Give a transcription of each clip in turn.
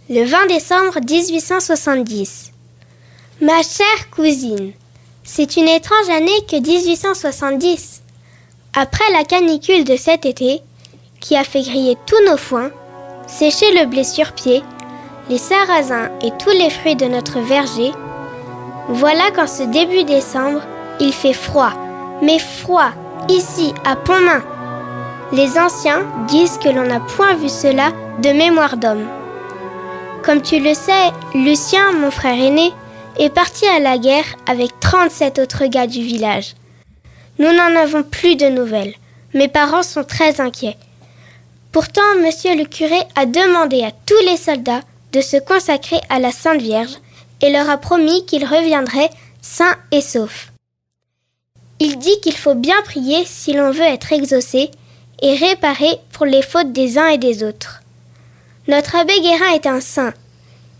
Le 20 décembre 1870. Ma chère cousine, c'est une étrange année que 1870. Après la canicule de cet été, qui a fait griller tous nos foins, sécher le blé sur pied, les sarrasins et tous les fruits de notre verger, voilà qu'en ce début décembre, il fait froid, mais froid, ici, à Pontmain. Les anciens disent que l'on n'a point vu cela de mémoire d'homme. Comme tu le sais, Lucien, mon frère aîné, est parti à la guerre avec 37 autres gars du village. Nous n'en avons plus de nouvelles. Mes parents sont très inquiets. Pourtant, monsieur le curé a demandé à tous les soldats de se consacrer à la Sainte Vierge et leur a promis qu'ils reviendraient sains et saufs. Il dit qu'il faut bien prier si l'on veut être exaucé et réparé pour les fautes des uns et des autres. Notre abbé Guérin est un saint,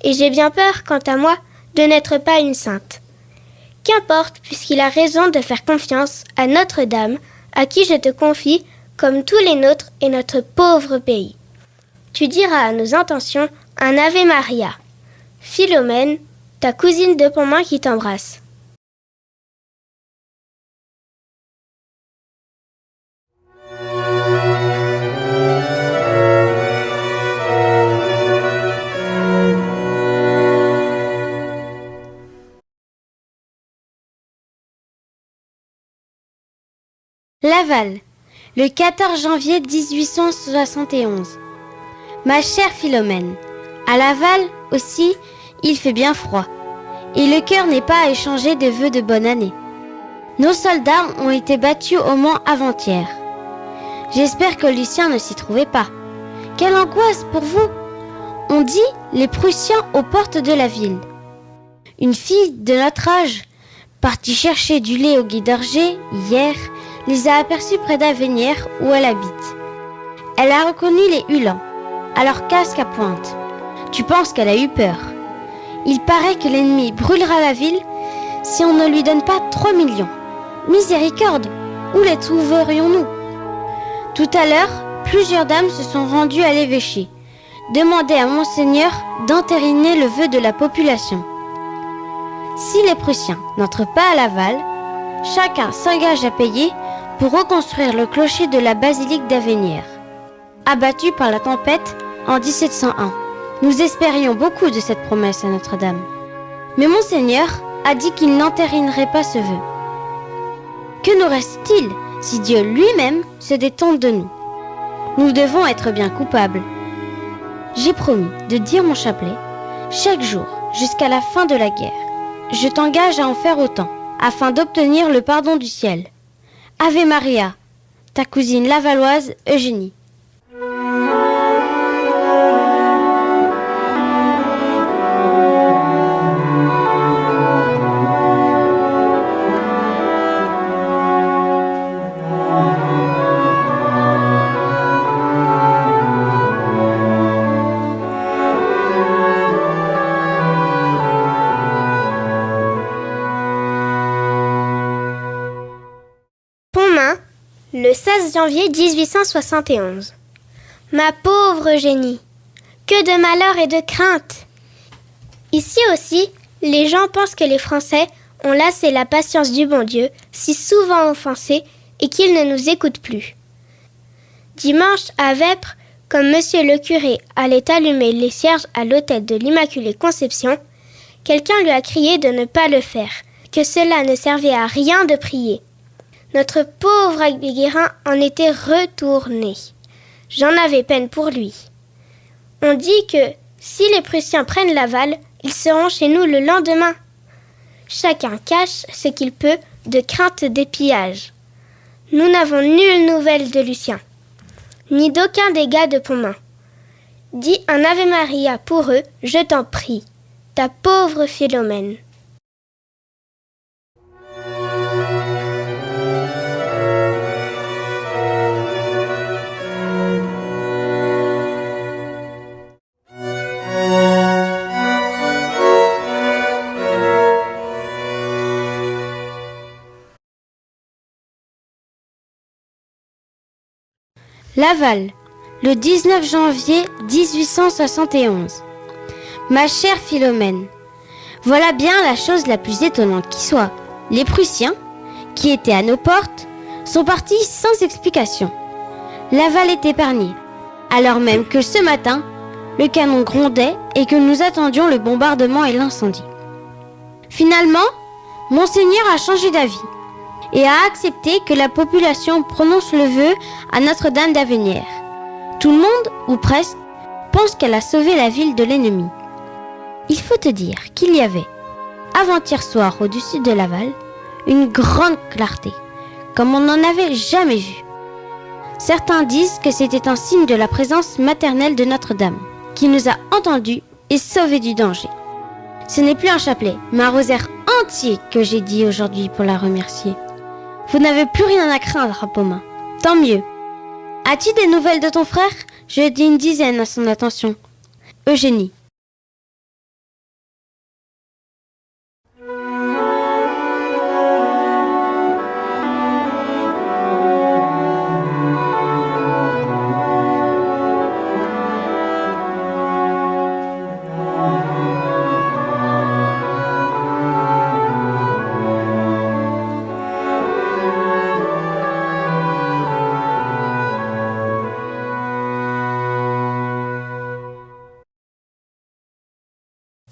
et j'ai bien peur, quant à moi, de n'être pas une sainte. Qu'importe, puisqu'il a raison de faire confiance à Notre-Dame, à qui je te confie, comme tous les nôtres et notre pauvre pays. Tu diras à nos intentions un Ave Maria. Philomène, ta cousine de Pontmain qui t'embrasse. Laval, le 14 janvier 1871. Ma chère Philomène, à Laval aussi, il fait bien froid. Et le cœur n'est pas à échanger de vœux de bonne année. Nos soldats ont été battus au Mans avant-hier. J'espère que Lucien ne s'y trouvait pas. Quelle angoisse pour vous! On dit les Prussiens aux portes de la ville. Une fille de notre âge, partie chercher du lait au Guy d'Orgé hier, les a aperçus près d'Avenières où elle habite. Elle a reconnu les Uhlans, à leur casque à pointe. Tu penses qu'elle a eu peur. Il paraît que l'ennemi brûlera la ville si on ne lui donne pas 3 millions. Miséricorde, où les trouverions-nous? Tout à l'heure, plusieurs dames se sont rendues à l'évêché, demander à Monseigneur d'entériner le vœu de la population. Si les Prussiens n'entrent pas à Laval, chacun s'engage à payer pour reconstruire le clocher de la basilique d'Avenières, abattu par la tempête en 1701. Nous espérions beaucoup de cette promesse à Notre-Dame. Mais Monseigneur a dit qu'il n'entérinerait pas ce vœu. Que nous reste-t-il si Dieu lui-même se détourne de nous? Nous devons être bien coupables. J'ai promis de dire mon chapelet chaque jour jusqu'à la fin de la guerre. Je t'engage à en faire autant, afin d'obtenir le pardon du ciel. Ave Maria, ta cousine lavalloise Eugénie. Le 16 janvier 1871. Ma pauvre Eugénie, que de malheur et de crainte! Ici aussi, les gens pensent que les Français ont lassé la patience du bon Dieu, si souvent offensés, et qu'ils ne nous écoutent plus. Dimanche, à Vêpres, comme monsieur le curé allait allumer les cierges à l'autel de l'Immaculée Conception, quelqu'un lui a crié de ne pas le faire, que cela ne servait à rien de prier. Notre pauvre abbé Guérin en était retourné. J'en avais peine pour lui. On dit que si les Prussiens prennent Laval, ils seront chez nous le lendemain. Chacun cache ce qu'il peut de crainte des pillages. Nous n'avons nulle nouvelle de Lucien, ni d'aucun des gars de Pontmain. Dis un Ave Maria pour eux, je t'en prie. Ta pauvre Philomène. Laval, le 19 janvier 1871. Ma chère Philomène, voilà bien la chose la plus étonnante qui soit. Les Prussiens, qui étaient à nos portes, sont partis sans explication. Laval est épargné, alors même que ce matin, le canon grondait et que nous attendions le bombardement et l'incendie. Finalement, Monseigneur a changé d'avis et a accepté que la population prononce le vœu à Notre-Dame d'Avenières. Tout le monde, ou presque, pense qu'elle a sauvé la ville de l'ennemi. Il faut te dire qu'il y avait, avant-hier soir au-dessus de Laval, une grande clarté, comme on n'en avait jamais vu. Certains disent que c'était un signe de la présence maternelle de Notre-Dame, qui nous a entendus et sauvés du danger. Ce n'est plus un chapelet, mais un rosaire entier que j'ai dit aujourd'hui pour la remercier. Vous n'avez plus rien à craindre à Pomain. Tant mieux. As-tu des nouvelles de ton frère ? Je dis une dizaine à son attention. Eugénie.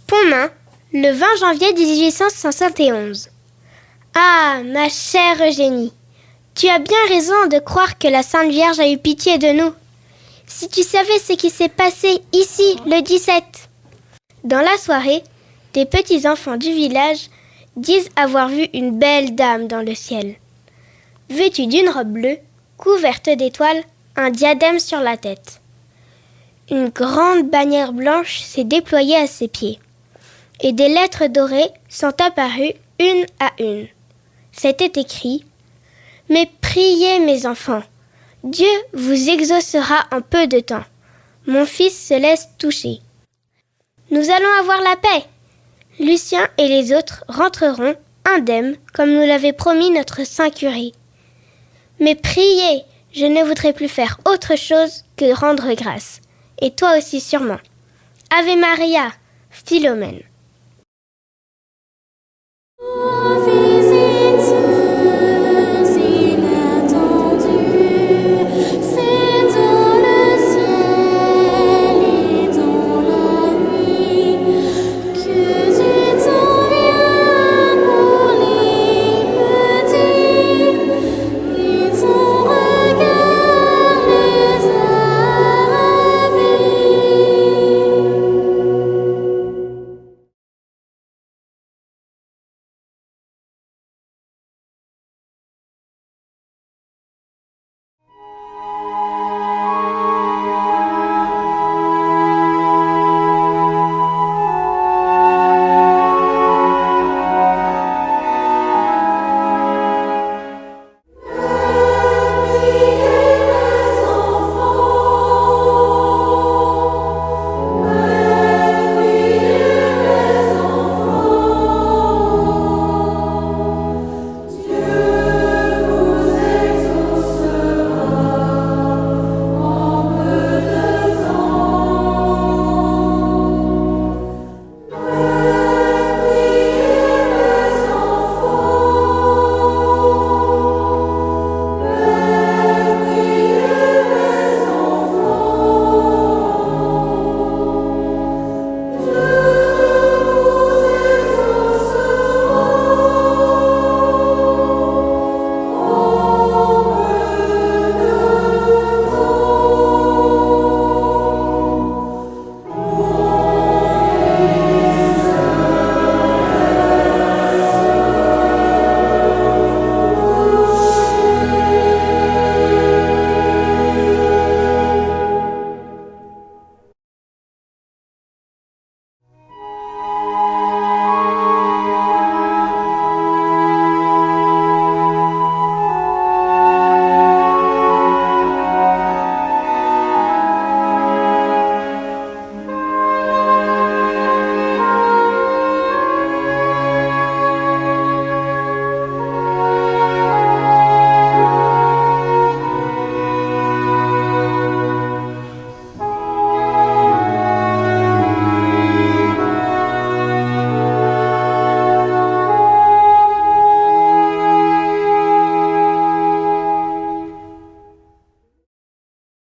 Pomain, le 20 janvier 1871. Ah, ma chère Eugénie, tu as bien raison de croire que la Sainte Vierge a eu pitié de nous. Si tu savais ce qui s'est passé ici le 17. Dans la soirée, des petits enfants du village disent avoir vu une belle dame dans le ciel. Vêtue d'une robe bleue, couverte d'étoiles, un diadème sur la tête. Une grande bannière blanche s'est déployée à ses pieds. Et des lettres dorées sont apparues une à une. C'était écrit « Mais priez mes enfants, Dieu vous exaucera en peu de temps. Mon fils se laisse toucher. Nous allons avoir la paix. Lucien et les autres rentreront indemnes comme nous l'avait promis notre saint curé. Mais priez, je ne voudrais plus faire autre chose que rendre grâce. Et toi aussi sûrement. Ave Maria, Philomène.